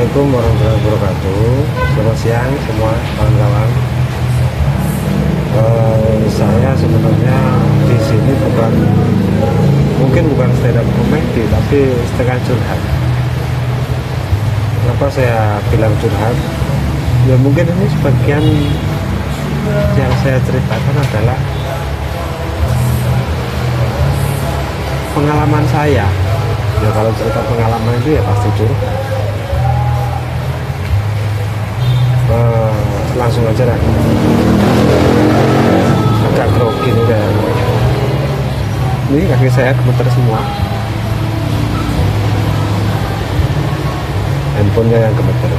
Assalamualaikum warahmatullahi wabarakatuh. Selamat siang semua kawan-kawan. Saya sebenarnya di sini mungkin bukan stand up comedy, tapi setengah curhat. Kenapa saya bilang curhat? Ya mungkin ini sebagian yang saya ceritakan adalah pengalaman saya. Ya kalau cerita pengalaman itu ya pasti curhat. Langsung aja lah, agak grogi nih kan. Ini kaki saya gemeter semua, handphonenya yang gemeter.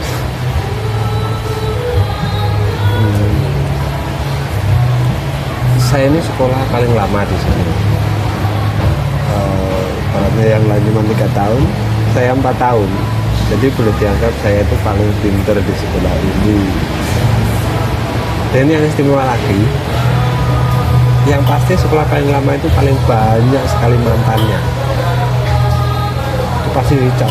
Saya ini sekolah paling lama di sini. Karena yang lain cuma 3 tahun, saya 4 tahun. Jadi boleh dianggap saya itu paling pinter di sekolah ini. Dan yang istimewa lagi, yang pasti sekolah paling lama itu paling banyak sekali mantannya. Itu pasti dicap.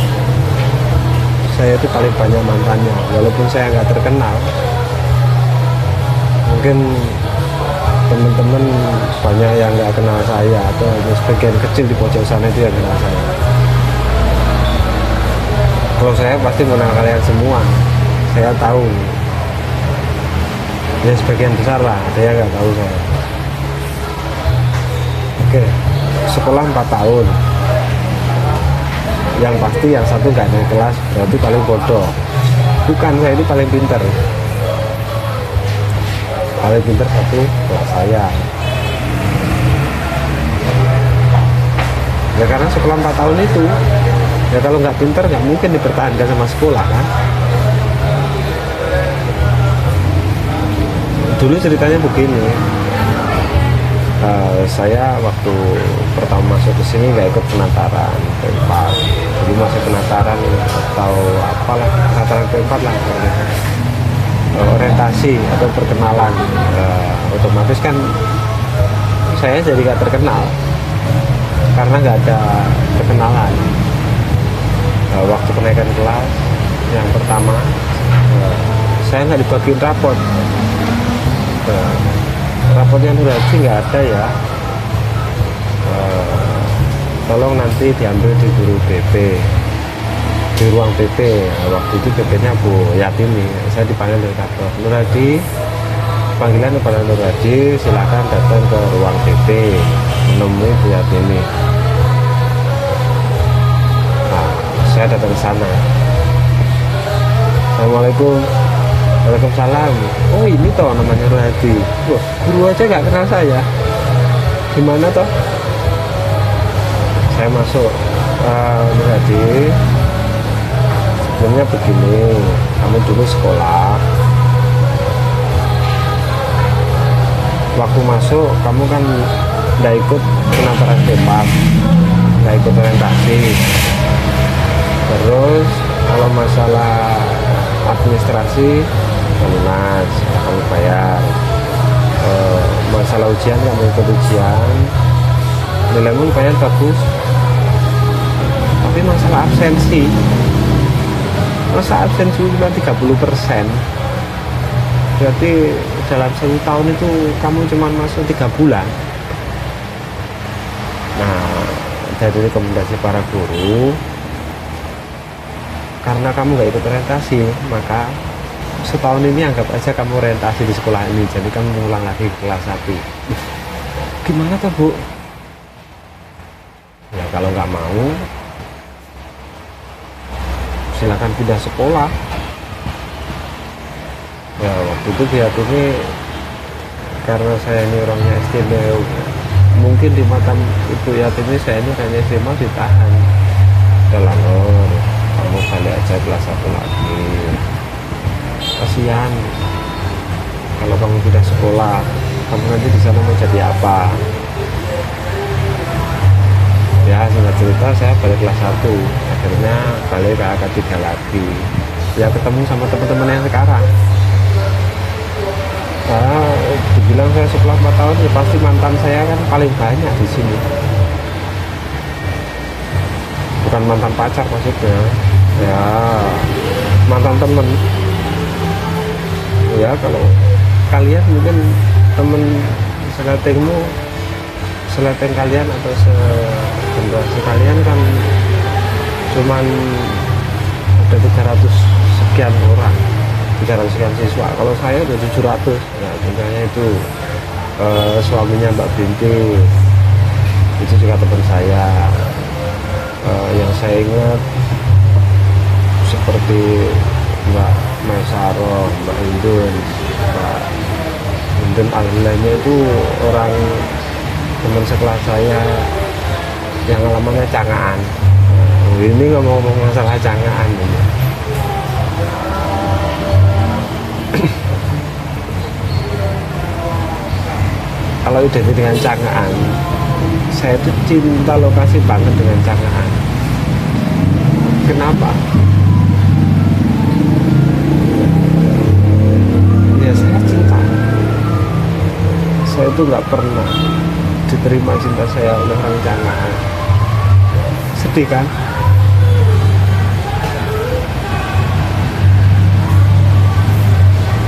Saya itu paling banyak mantannya, walaupun saya nggak terkenal. Mungkin teman-teman banyak yang nggak kenal saya, atau sebagian kecil di pojok sana itu yang kenal saya. Kalau saya pasti mengenal kalian semua, saya tahu. Ya sebagian besar lah, ada yang nggak tahu saya. Oke, sekolah 4 tahun. Yang pasti yang satu nggak naik kelas, berarti paling bodoh. Bukan, saya ini paling pinter. Paling pinter satu kelas saya. Ya karena sekolah 4 tahun itu, ya kalau nggak pinter nggak mungkin dipertahankan sama sekolah kan. Dulu ceritanya begini, saya waktu pertama masuk ke sini nggak ikut penataran P4. Jadi masuk penataran atau apalah, penataran P4 lah, orientasi atau perkenalan. Otomatis kan saya jadi nggak terkenal karena nggak ada perkenalan. Waktu kenaikan kelas yang pertama, saya nggak dibagiin rapot. Rapotnya Nurhaji nggak ada ya, tolong nanti diambil di guru BP, di ruang BP. Waktu itu BP-nya Bu Yatini, saya dipanggil dari kantor. Nurhaji, panggilan kepada Nurhaji, silakan datang ke ruang BP menemui Bu Yatini. Nah, saya datang ke sana. Assalamualaikum. Waalaikumsalam. Oh ini toh namanya Nurhaji. Wah, guru aja nggak kenal saya. Gimana toh? Saya masuk. Nurhaji, sebenarnya begini, kamu dulu sekolah. Waktu masuk kamu kan nggak ikut penataran P4, nggak ikut orientasi. Terus kalau masalah administrasi lunas, kamu bayar. Masalah ujian kamu ikut ujian, nilaimu lumayan bagus. Tapi masalah absensi, masa absensi cuma 30%, berarti dalam 1 tahun itu kamu cuma masuk 3 bulan. Nah, dari rekomendasi para guru, karena kamu nggak ikut orientasi, maka setahun ini anggap aja kamu orientasi di sekolah ini. Jadi kamu mengulang lagi ke kelas 1. Gimana tuh Bu? Ya kalau nggak mau, silakan pindah sekolah. Ya waktu itu lihat ini, karena saya ini orangnya istimewa, mungkin di mata Ibu Yatini saya ini hanya istimewa, ditahan. Udah Nur, kamu balik aja kelas 1 lagi. Kasihan kalau kamu pindah sekolah, kamu nanti di sana mau jadi apa? Ya singkat cerita saya balik kelas 1, akhirnya balik ke AK3 lagi. Ya ketemu sama teman-teman yang sekarang. Nah, dibilang saya sekolah 4 tahun, ya pasti mantan saya kan paling banyak di sini. Bukan mantan pacar maksudnya. Ya mantan temen. Ya kalau kalian mungkin temen seletingmu, seleteng kalian atau segenerasi kalian kan cuman ada 300 sekian orang, 300 sekian siswa. Kalau saya ada 700. Ya misalnya itu suaminya Mbak Binti, itu juga teman saya. Yang saya ingat seperti Mbak Maisaro, Mbak Indun, lainnya itu orang teman sekelas saya yang alamannya Cangaan. Ini ngomong-ngomong masalah Cangaan ini. Kalau identik dengan Cangaan, saya itu cinta lokasi banget dengan Cangaan. Kenapa? Ya saya cinta. Saya itu nggak pernah diterima cinta saya oleh orang Cangaan. Sedih kan?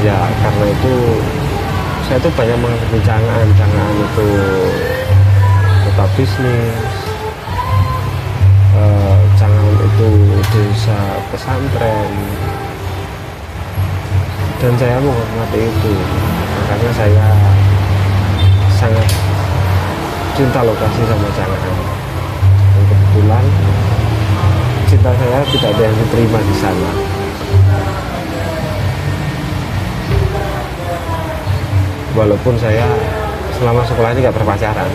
Ya karena itu saya itu banyak mengerti Cangaan itu kota bisnis, Cangaan itu desa pesantren, dan saya menghormati itu. Makanya saya sangat cinta lokasi sama Cangaan. Dan kebetulan cinta saya tidak ada yang diterima di sana. Walaupun saya selama sekolah ini nggak berpacaran.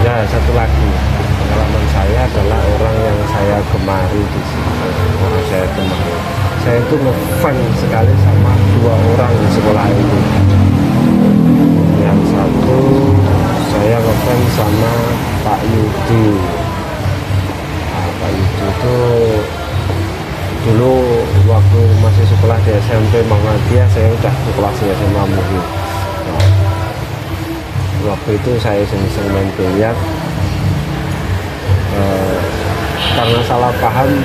Ya satu lagi pengalaman saya adalah orang yang saya gemari di sini. Orang saya gemari. Saya itu ngefans sekali sama dua orang di sekolah itu. Yang satu saya ngefans sama Pak Yudi. Pak Yudi itu dulu waktu masih sekolah di SMP Muhammadiyah, saya udah sekolah di SMA Muhi. Nah, waktu itu saya iseng-iseng main biliar, karena salah paham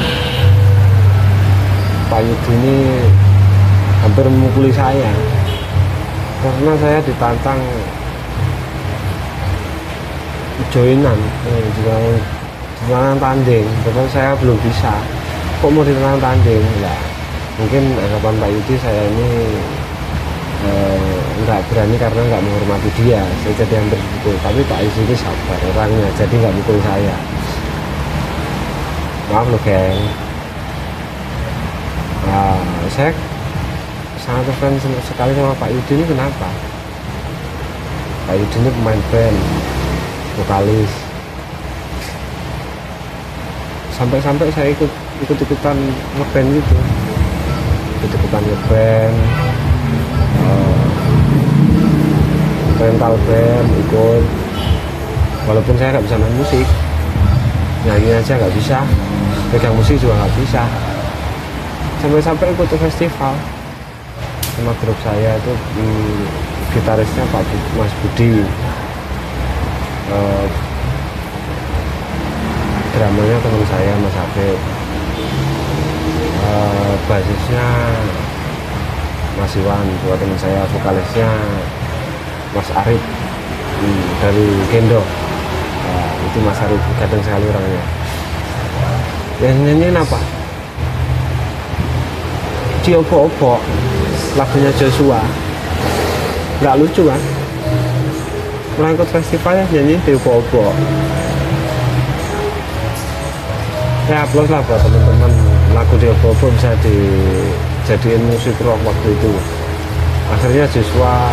Pak Yudi ini hampir memukuli saya karena saya ditantang joinan tanding, padahal saya belum bisa. Kok mau ditantang tanding? Ya mungkin anggapan Pak Yudi saya ini nggak berani karena nggak menghormati dia, saya jadi hampir dipukul. Tapi Pak Yudi ini sabar orangnya, jadi nggak mukul saya. Maaf loh geng. Nah, saya sangat fans sekali sama Pak Yudi ini. Kenapa? Pak Yudi ini pemain band, vokalis. Sampai-sampai saya ikut-ikutan ngeband gitu, ikut-ikutan ngeband, rental band ikut. Walaupun saya nggak bisa main musik, nyanyi aja nggak bisa, pegang musik juga nggak bisa. Sampai-sampai ikut festival sama grup saya itu, gitarisnya Mas Budi, dramanya teman saya Mas Afif, basisnya Mas Iwan, juga teman saya, vokalisnya Mas Arif dari Gendo. Nah, itu Mas Arif kadang sekali orangnya. Yang nyanyiin apa? Diopo-opo, lagunya Joshua. Nggak lucu kan? Melangkut festival ya nyanyi diopo-opo. Ya plus lah buat teman-teman, lagu diopo-opo bisa dijadiin musik rock waktu itu. Akhirnya Joshua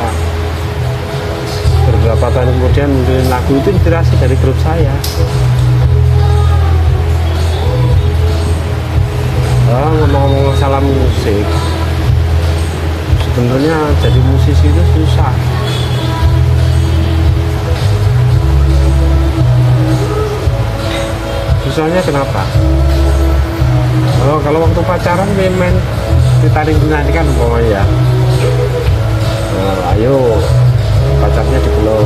beberapa tahun kemudian munculin lagu itu inspirasi dari grup saya. Ngomong-ngomong masalah musik, sebenarnya jadi musisi itu susah. Susahnya kenapa? Kalau waktu pacaran main ditarik-tarikan umpamanya ya. Ayo pacarnya dipeluk,